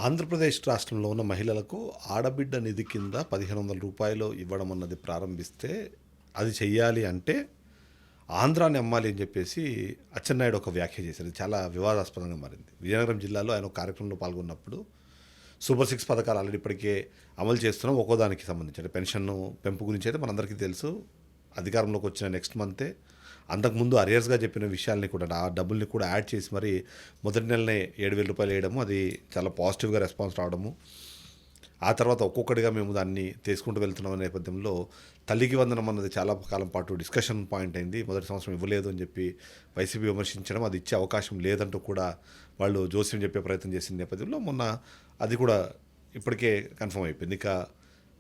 ఆంధ్రప్రదేశ్ రాష్ట్రంలో ఉన్న మహిళలకు ఆడబిడ్డ నిధి కింద రూ. 1,500 ఇవ్వడం అన్నది ప్రారంభిస్తే అది చెయ్యాలి అంటే ఆంధ్రాని అమ్మాలి అని చెప్పేసి అచ్చెన్నాయుడు ఒక వ్యాఖ్య చేశారు. ఇది చాలా వివాదాస్పదంగా మారింది. విజయనగరం జిల్లాలో ఆయన ఒక కార్యక్రమంలో పాల్గొన్నప్పుడు సూపర్ సిక్స్ పథకాలు ఆల్రెడీ ఇప్పటికే అమలు చేస్తున్నాం. ఒక్కో దానికి సంబంధించి అంటే పెన్షన్ పెంపు గురించి అయితే మనందరికీ తెలుసు. అధికారంలోకి వచ్చిన నెక్స్ట్ మంతే అంతకుముందు అరియర్స్గా చెప్పిన విషయాల్ని కూడా ఆ డబ్బుల్ని కూడా యాడ్ చేసి మరి మొదటి నెలనే రూ. 7,000 వేయడము, అది చాలా పాజిటివ్గా రెస్పాన్స్ రావడము. ఆ తర్వాత ఒక్కొక్కటిగా మేము దాన్ని తీసుకుంటూ వెళ్తున్నాం నేపథ్యంలో తల్లికి వందనం అన్నది చాలా కాలం పాటు డిస్కషన్ పాయింట్ అయింది. మొదటి సంవత్సరం ఇవ్వలేదు అని చెప్పి వైసీపీ విమర్శించడం, అది ఇచ్చే అవకాశం లేదంటూ కూడా వాళ్ళు జోస్యం చెప్పే ప్రయత్నం చేసిన నేపథ్యంలో మొన్న అది కూడా ఇప్పటికే కన్ఫర్మ్ అయిపోయింది. ఇక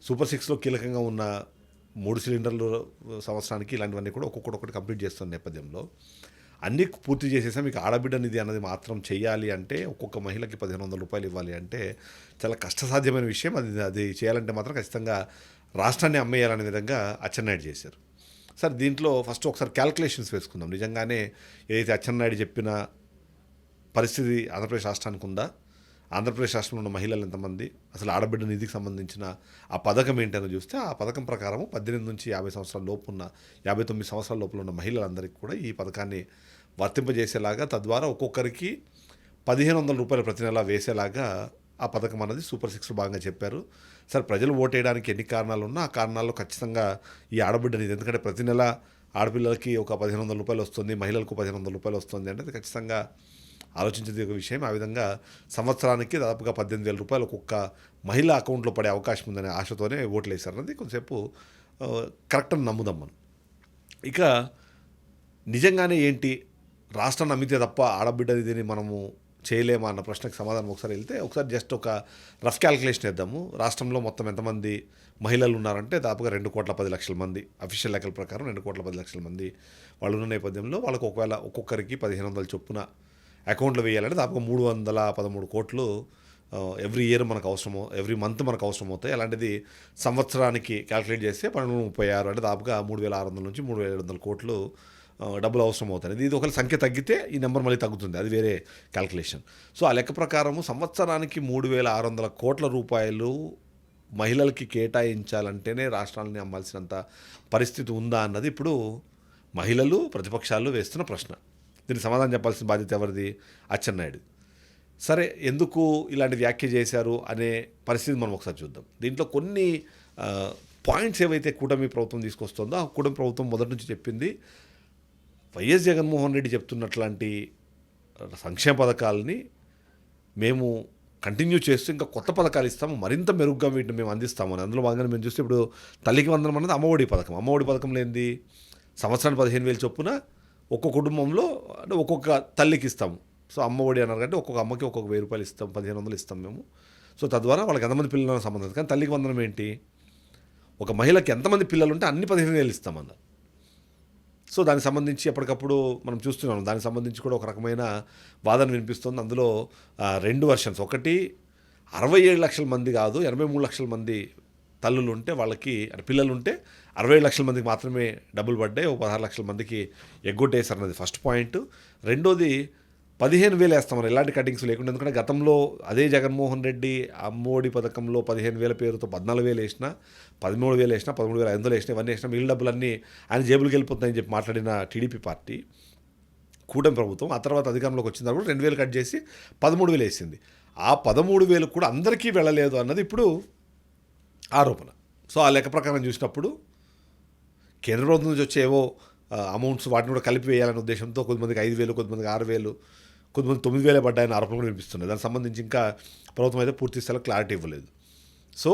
సూపర్ సిక్స్లో కీలకంగా ఉన్న 3 సిలిండర్లు సంవత్సరానికి ఇలాంటివన్నీ కూడా ఒక్కొక్కటి కంప్లీట్ చేస్తున్న నేపథ్యంలో అన్నీ పూర్తి చేసేసాం. మీకు ఆడబిడ్డ నిధి అన్నది మాత్రం చెయ్యాలి అంటే ఒక్కొక్క మహిళకి రూ. 1,500 ఇవ్వాలి అంటే చాలా కష్టసాధ్యమైన విషయం. అది చేయాలంటే మాత్రం ఖచ్చితంగా రాష్ట్రాన్ని అమ్మేయాలనే విధంగా అచ్చెన్నాయుడు చేశారు. సార్, దీంట్లో ఫస్ట్ ఒకసారి క్యాల్కులేషన్స్ వేసుకుందాం. నిజంగానే ఏదైతే అచ్చెన్నాయుడు చెప్పిన పరిస్థితి ఆంధ్రప్రదేశ్ రాష్ట్రానికి ఉందా? ఆంధ్రప్రదేశ్ రాష్ట్రంలో ఉన్న మహిళలు ఎంతమంది, అసలు ఆడబిడ్డ నిధికి సంబంధించిన ఆ పథకం ఏంటని చూస్తే ఆ పథకం ప్రకారం 18 నుంచి 50 సంవత్సరాల లోపు ఉన్న 59 సంవత్సరాల లోపల ఉన్న మహిళలందరికీ కూడా ఈ పథకాన్ని వర్తింపజేసేలాగా, తద్వారా ఒక్కొక్కరికి రూ. 1,500 ప్రతి నెల వేసేలాగా ఆ పథకం అన్నది సూపర్ సిక్స్ భాగంగా చెప్పారు. సార్, ప్రజలు ఓటేయడానికి ఎన్ని కారణాలు ఉన్నా ఆ కారణాల్లో ఖచ్చితంగా ఈ ఆడబిడ్డ నిధి, ఎందుకంటే ప్రతి నెల ఆడపిల్లలకి ఒక రూ. 1,500 వస్తుంది, మహిళలకు రూ. 1,500 వస్తుంది అంటే అది ఖచ్చితంగా ఆలోచించేది ఒక విషయం. ఆ విధంగా సంవత్సరానికి దాదాపుగా రూ. 18,000 ఒక్కొక్క మహిళ అకౌంట్లో పడే అవకాశం ఉందనే ఆశతోనే ఓట్లు వేశారు. అన్నది కొంతసేపు కరెక్ట్ అని నమ్ముదాం మనం. ఇక నిజంగానే ఏంటి, రాష్ట్రం నమ్మితే తప్ప ఆడబిడ్డ నిధిని మనము చేయలేమా అన్న ప్రశ్నకు సమాధానం ఒకసారి వెళ్తే, ఒకసారి జస్ట్ ఒక రఫ్ క్యాల్కులేషన్ వేద్దాము. రాష్ట్రంలో మొత్తం ఎంతమంది మహిళలు ఉన్నారంటే దాదాపుగా 2,10,00,000 మంది, అఫీషియల్ లెక్కల ప్రకారం 2,10,00,000 మంది వాళ్ళు ఉన్న నేపథ్యంలో వాళ్ళకు ఒకవేళ ఒక్కొక్కరికి 1,500 చొప్పున అకౌంట్లో వేయాలంటే దాదాపు 313 కోట్లు ఎవ్రీ ఇయర్ మనకు అవసరమో, ఎవ్రీ మంత్ మనకు అవసరం అవుతాయి. అలాంటిది సంవత్సరానికి క్యాల్కులేట్ చేస్తే 1236 అంటే దాదాపుగా 3,600 నుంచి 3,700 కోట్లు డబ్బులు అవసరం అవుతాయి. ఇది ఒకవేళ సంఖ్య తగ్గితే ఈ నెంబర్ మళ్ళీ తగ్గుతుంది, అది వేరే క్యాల్కులేషన్. సో ఆ లెక్క ప్రకారం సంవత్సరానికి 3,600 కోట్ల రూపాయలు మహిళలకి కేటాయించాలంటేనే రాష్ట్రాలని అమ్మాల్సినంత పరిస్థితి ఉందా అన్నది ఇప్పుడు మహిళలు, ప్రతిపక్షాలు వేస్తున్న ప్రశ్న. దీనికి సమాధానం చెప్పాల్సిన బాధ్యత ఎవరిది? అచ్చెన్నాయుడు. సరే, ఎందుకు ఇలాంటి వ్యాఖ్య చేశారు అనే పరిస్థితి మనం ఒకసారి చూద్దాం. దీంట్లో కొన్ని పాయింట్స్ ఏవైతే కూటమి ప్రభుత్వం తీసుకొస్తుందో ఆ కూటమి ప్రభుత్వం మొదటి నుంచి చెప్పింది, వైఎస్ జగన్మోహన్ రెడ్డి చెప్తున్నట్లాంటి సంక్షేమ పథకాలని మేము కంటిన్యూ చేస్తూ ఇంకా కొత్త పథకాలు ఇస్తాము, మరింత మెరుగ్గా వీటిని మేము అందిస్తామని. అందులో భాగంగా మేము చూస్తే ఇప్పుడు తల్లికి వందనం అన్నది అమ్మఒడి పథకం. అమ్మఒడి పథకంలో ఏంది, సంవత్సరానికి 15,000 చొప్పున ఒక్కొక్క కుటుంబంలో అంటే ఒక్కొక్క తల్లికి ఇస్తాము. సో అమ్మఒడి అన్నారు కంటే ఒక్కొక్క అమ్మకి ఒక్కొక్క రూ. 1,000 ఇస్తాం, 1,500 ఇస్తాం మేము. సో తద్వారా వాళ్ళకి ఎంతమంది పిల్లలు సంబంధం. కానీ తల్లికి వందనం ఏంటి, ఒక మహిళకి ఎంతమంది పిల్లలు ఉంటే అన్ని 15,000 ఇస్తామన్నారు. సో దానికి సంబంధించి ఎప్పటికప్పుడు మనం చూస్తున్నాం. దానికి సంబంధించి కూడా ఒక రకమైన వాదన వినిపిస్తుంది. అందులో 2 వర్షన్స్. ఒకటి, 67 లక్షల మంది కాదు, 83 లక్షల మంది తల్లులు ఉంటే వాళ్ళకి పిల్లలు ఉంటే 67 లక్షల మందికి మాత్రమే డబ్బులు పడ్డాయి, 16 లక్షల మందికి ఎగ్గొట్టేశారు అన్నది ఫస్ట్ పాయింట్. రెండోది, 15,000 వేస్తామని ఎలాంటి కటింగ్స్ లేకుండా. ఎందుకంటే గతంలో అదే జగన్మోహన్ రెడ్డి అమ్మఒడి పథకంలో 15,000 పేరుతో 14,000 వేసినా, 13,000 వేసినా, 13,500 వేసినా, ఇవన్నీ వేసినా మిగిలిన డబ్బులన్నీ ఆయన జేబులకు వెళ్ళిపోతున్నాయని చెప్పి మాట్లాడిన టీడీపీ పార్టీ కూటమి ప్రభుత్వం ఆ తర్వాత అధికారంలోకి వచ్చిన తర్వాత 2,000 కట్ చేసి 13,000 వేసింది. ఆ 13,000 కూడా అందరికీ వెళ్ళలేదు అన్నది ఇప్పుడు ఆరోపణ. సో ఆ లెక్క ప్రకారం చూసినప్పుడు కేంద్ర ప్రభుత్వం నుంచి వచ్చేవో అమౌంట్స్ వాటిని కూడా కలిపి వేయాలనే ఉద్దేశంతో కొంతమందికి 5,000, కొంతమందికి 6,000, కొంతమంది 9,000 పడ్డాయని ఆరోపణ కూడా వినిపిస్తున్నాయి. దానికి సంబంధించి ఇంకా ప్రభుత్వం అయితే పూర్తి స్థాయిలో క్లారిటీ ఇవ్వలేదు. సో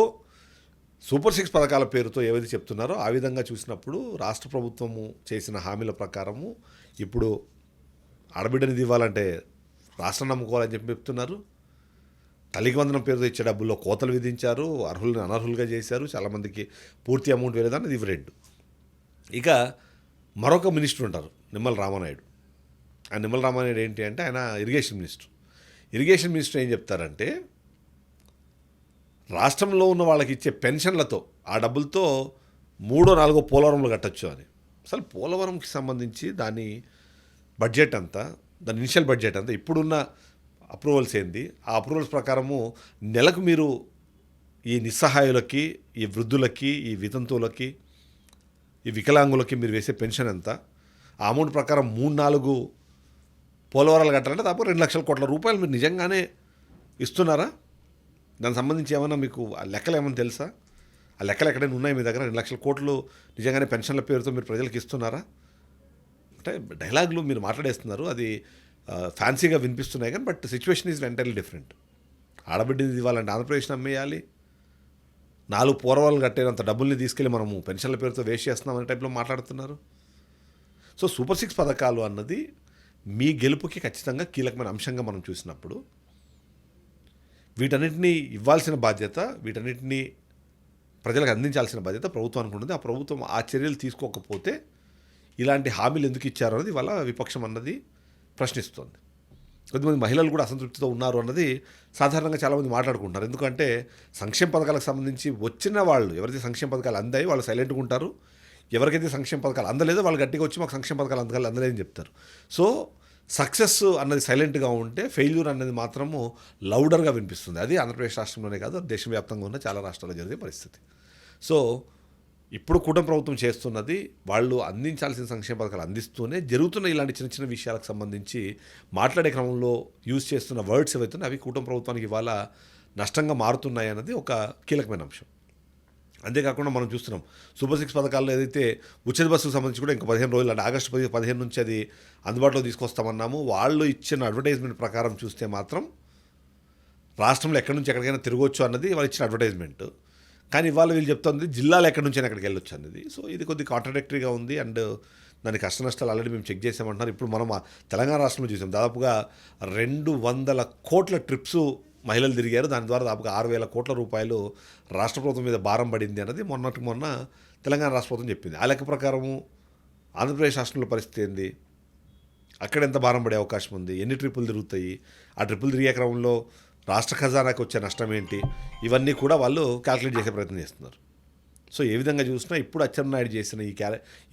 సూపర్ సిక్స్ పథకాల పేరుతో ఏవైతే చెప్తున్నారో ఆ విధంగా చూసినప్పుడు రాష్ట్ర ప్రభుత్వము చేసిన హామీల ప్రకారము ఇప్పుడు ఆడబిడ్డ నిధి ఇవ్వాలంటే రాష్ట్రం నమ్ముకోవాలని చెప్పి చెప్తున్నారు. తల్లికి వందనం పేరుతో ఇచ్చే డబ్బుల్లో కోతలు విధించారు, అర్హులను అనర్హులుగా చేశారు, చాలామందికి పూర్తి అమౌంట్ వేరేదాన్ని ఇది రెండు. ఇక మరొక మినిస్టర్ ఉంటారు, నిమ్మల రామానాయుడు. ఆ నిమ్మల రామానాయుడు ఏంటి అంటే ఆయన ఇరిగేషన్ మినిస్టర్. ఇరిగేషన్ మినిస్టర్ ఏం చెప్తారంటే రాష్ట్రంలో ఉన్న వాళ్ళకి ఇచ్చే పెన్షన్లతో ఆ డబ్బులతో 3, 4 పోలవరంలు కట్టచ్చు అని. అసలు పోలవరంకి సంబంధించి దాని బడ్జెట్ అంతా, దాని ఇనిషియల్ బడ్జెట్ అంతా ఇప్పుడున్న అప్రూవల్స్ ఏంది, ఆ అప్రూవల్స్ ప్రకారము నెలకు మీరు ఈ నిస్సహాయులకి, ఈ వృద్ధులకి, ఈ వితంతువులకి, ఈ వికలాంగులకి మీరు వేసే పెన్షన్ ఎంత, ఆ అమౌంట్ ప్రకారం 3-4 పోలవరాలు కట్టాలంటే దాదాపు 2 లక్షల కోట్ల రూపాయలు మీరు నిజంగానే ఇస్తున్నారా? దానికి సంబంధించి ఏమైనా మీకు ఆ లెక్కలు ఏమైనా తెలుసా? ఆ లెక్కలు ఎక్కడైనా ఉన్నాయి మీ దగ్గర? 2 లక్షల కోట్లు నిజంగానే పెన్షన్ల పేరుతో మీరు ప్రజలకు ఇస్తున్నారా? అంటే డైలాగులు మీరు మాట్లాడేస్తున్నారు, అది ఫ్యాన్సీగా వినిపిస్తున్నాయి కానీ but situation is entirely different. ఆడబిడ్డది ఇవ్వాలంటే ఆంధ్రప్రదేశ్ అమ్మేయాలి, 4 పోరవాళ్ళు కట్టేంత డబ్బుల్ని తీసుకెళ్ళి మనము పెన్షన్ల పేరుతో వేస్ట్ చేస్తున్నాం అనే టైప్లో మాట్లాడుతున్నారు. సో సూపర్ 6 పథకాలు అన్నది మీ గెలుపుకి ఖచ్చితంగా కీలకమైన అంశంగా మనం చూసినప్పుడు వీటన్నిటిని ఇవ్వాల్సిన బాధ్యత, వీటన్నిటిని ప్రజలకు అందించాల్సిన బాధ్యత ప్రభుత్వానికి ఉంటుంది. ఆ ప్రభుత్వం ఆ చర్యలు తీసుకోకపోతే ఇలాంటి హామీలు ఎందుకు ఇచ్చారు అన్నది వాళ్ళ విపక్షం అన్నది ప్రశ్నిస్తోంది. కొద్దిమంది మహిళలు కూడా అసంతృప్తితో ఉన్నారు అన్నది సాధారణంగా చాలామంది మాట్లాడుకుంటారు. ఎందుకంటే సంక్షేమ పథకాలకు సంబంధించి వచ్చిన వాళ్ళు ఎవరైతే సంక్షేమ పథకాలు అందాయి వాళ్ళు సైలెంట్గా ఉంటారు, ఎవరికైతే సంక్షేమ పథకాలు అందలేదో వాళ్ళు గట్టిగా వచ్చి మాకు సంక్షేమ పథకాలు అందలేదని చెప్తారు. సో సక్సెస్ అన్నది సైలెంట్గా ఉంటే ఫెయిల్యూర్ అనేది మాత్రము లౌడర్గా వినిపిస్తుంది. అది ఆంధ్రప్రదేశ్ రాష్ట్రంలోనే కాదు, దేశవ్యాప్తంగా ఉన్న చాలా రాష్ట్రాల్లో జరిగే పరిస్థితి. సో ఇప్పుడు కూటమి ప్రభుత్వం చేస్తున్నది వాళ్ళు అందించాల్సిన సంక్షేమ పథకాలు అందిస్తూనే జరుగుతున్న ఇలాంటి చిన్న చిన్న విషయాలకు సంబంధించి మాట్లాడే క్రమంలో యూజ్ చేస్తున్న వర్డ్స్ ఏవైతే అవి కూటమి ప్రభుత్వానికి ఇవాళ నష్టంగా మారుతున్నాయి అన్నది ఒక కీలకమైన అంశం. అంతేకాకుండా మనం చూస్తున్నాం సూపర్ 6 పథకాల్లో ఏదైతే ఉచిత బస్సుకు సంబంధించి కూడా ఇంకా 15 రోజులు అంటే ఆగస్టు 15 నుంచి అది అందుబాటులో తీసుకొస్తామన్నాము. వాళ్ళు ఇచ్చిన అడ్వర్టైజ్మెంట్ ప్రకారం చూస్తే మాత్రం రాష్ట్రంలో ఎక్కడి నుంచి ఎక్కడికైనా తిరగొచ్చు అన్నది వాళ్ళు ఇచ్చిన అడ్వర్టైజ్మెంట్. కానీ ఇవాళ వీళ్ళు చెప్తుంది జిల్లాలో ఎక్కడి నుంచి ఎక్కడికి వెళ్ళొచ్చు అన్నది. సో ఇది కొద్దిగా కాంట్రడిక్టరీగా ఉంది అండ్ దాని కష్ట నష్టాలు ఆల్రెడీ మేము చెక్ చేసామంటున్నారు. ఇప్పుడు మనం తెలంగాణ రాష్ట్రంలో చూసాం దాదాపుగా 200 కోట్ల ట్రిప్స్ మహిళలు తిరిగారు. దాని ద్వారా దాదాపుగా 6,000 కోట్ల రూపాయలు రాష్ట్ర ప్రభుత్వం మీద భారం పడింది అన్నది మొన్న తెలంగాణ రాష్ట్ర ప్రభుత్వం చెప్పింది. ఆ లెక్క ప్రకారము ఆంధ్రప్రదేశ్ రాష్ట్రంలో పరిస్థితి ఏంది, అక్కడ ఎంత భారం పడే అవకాశం ఉంది, ఎన్ని ట్రిప్పులు తిరుగుతాయి, ఆ ట్రిప్పులు తిరిగే క్రమంలో రాష్ట్ర ఖజానాకి వచ్చే నష్టం ఏంటి, ఇవన్నీ కూడా వాళ్ళు క్యాల్కులేట్ చేసే ప్రయత్నం చేస్తున్నారు. సో ఏ విధంగా చూసినా ఇప్పుడు అచ్చెన్నాయుడు చేసిన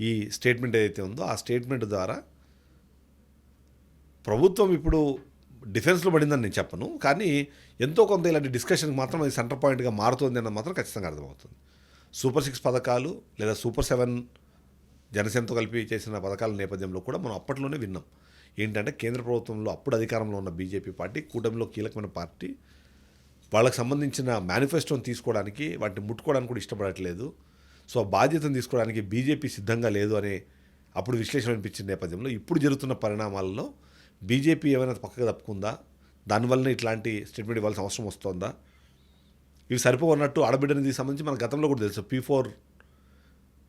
ఈ స్టేట్మెంట్ ఏదైతే ఉందో ఆ స్టేట్మెంట్ ద్వారా ప్రభుత్వం ఇప్పుడు డిఫెన్స్లో పడిందని నేను చెప్పను, కానీ ఎంతో కొంత ఇలాంటి డిస్కషన్కి మాత్రం అది సెంటర్ పాయింట్గా మారుతుంది అన్నది మాత్రం ఖచ్చితంగా అర్థమవుతుంది. సూపర్ 6 పథకాలు లేదా సూపర్ 7 జనసేనతో కలిపి చేసిన పథకాల నేపథ్యంలో కూడా మనం అప్పట్లోనే విన్నాం. ఏంటంటే కేంద్ర ప్రభుత్వంలో అప్పుడు అధికారంలో ఉన్న బీజేపీ పార్టీ కూటమిలో కీలకమైన పార్టీ వాళ్ళకి సంబంధించిన మేనిఫెస్టోని తీసుకోవడానికి వాటిని ముట్టుకోవడానికి కూడా ఇష్టపడట్లేదు. సో ఆ బాధ్యతను తీసుకోవడానికి బీజేపీ సిద్ధంగా లేదు అనే అప్పుడు విశ్లేషణ అనిపించిన నేపథ్యంలో ఇప్పుడు జరుగుతున్న పరిణామాలలో బీజేపీ ఏమైనా పక్కగా తప్పుకుందా, దానివల్లనే ఇట్లాంటి స్టేట్మెంట్ ఇవ్వాల్సిన అవసరం వస్తుందా, ఇవి సరిపోన్నట్టు ఆడబిడ్డని సంబంధించి మన గతంలో కూడా తెలుసు P4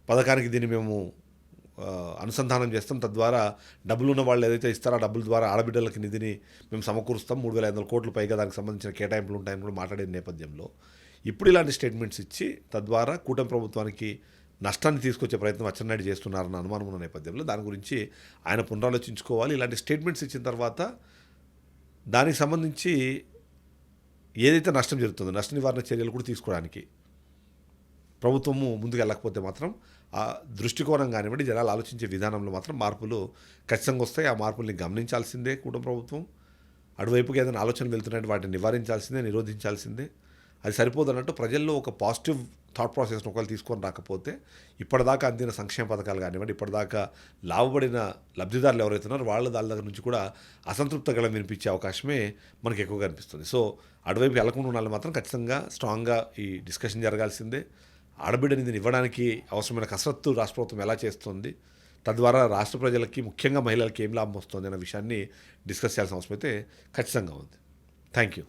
పథకానికి దీన్ని మేము అనుసంధానం చేస్తాం, తద్వారా డబ్బులు ఉన్న వాళ్ళు ఏదైతే ఇస్తారో ఆ డబ్బుల ద్వారా ఆడబిడ్డలకి నిధిని మేము సమకూరుస్తాం, 3,500 కోట్లు పైగా దానికి సంబంధించిన కేటాయింపులు ఉంటాయని కూడా మాట్లాడే నేపథ్యంలో ఇప్పుడు ఇలాంటి స్టేట్మెంట్స్ ఇచ్చి తద్వారా కూటమి ప్రభుత్వానికి నష్టాన్ని తీసుకొచ్చే ప్రయత్నం అచ్చెన్నాయుడు చేస్తున్నారన్న అనుమానం ఉన్న నేపథ్యంలో దాని గురించి ఆయన పునరాలోచించుకోవాలి. ఇలాంటి స్టేట్మెంట్స్ ఇచ్చిన తర్వాత దానికి సంబంధించి ఏదైతే నష్టం జరుగుతుందో నష్ట నివారణ చర్యలు కూడా తీసుకోవడానికి ప్రభుత్వము ముందుకు వెళ్ళకపోతే మాత్రం ఆ దృష్టికోణం కానివ్వండి జనాలు ఆలోచించే విధానంలో మాత్రం మార్పులు ఖచ్చితంగా వస్తాయి. ఆ మార్పుల్ని గమనించాల్సిందే కూటమి ప్రభుత్వం. అటువైపుకి ఏదైనా ఆలోచన వెళ్తున్నట్టు వాటిని నివారించాల్సిందే, నిరోధించాల్సిందే. అది సరిపోదన్నట్టు ప్రజల్లో ఒక పాజిటివ్ థాట్ ప్రాసెస్ని ఒకవేళ తీసుకొని రాకపోతే ఇప్పటిదాకా అందిన సంక్షేమ పథకాలు కానివ్వండి, ఇప్పటిదాకా లాభపడిన లబ్ధిదారులు ఎవరైతే ఉన్నారో వాళ్ళ దగ్గర నుంచి కూడా అసంతృప్తిగా వినిపించే అవకాశమే మనకు ఎక్కువగా అనిపిస్తుంది. సో అటువైపు వెళ్ళకుండా ఉండాలి మాత్రం ఖచ్చితంగా స్ట్రాంగ్గా ఈ డిస్కషన్ జరగాల్సిందే. ఆడబిడ్డ నిధిని ఇవ్వడానికి అవసరమైన కసరత్తు రాష్ట్ర ప్రభుత్వం ఎలా చేస్తుంది, తద్వారా రాష్ట్ర ప్రజలకి ముఖ్యంగా మహిళలకి ఏం లాభం వస్తుంది అనే విషయాన్ని డిస్కస్ చేయాల్సిన అవసరం అయితే ఖచ్చితంగా ఉంది. Thank you.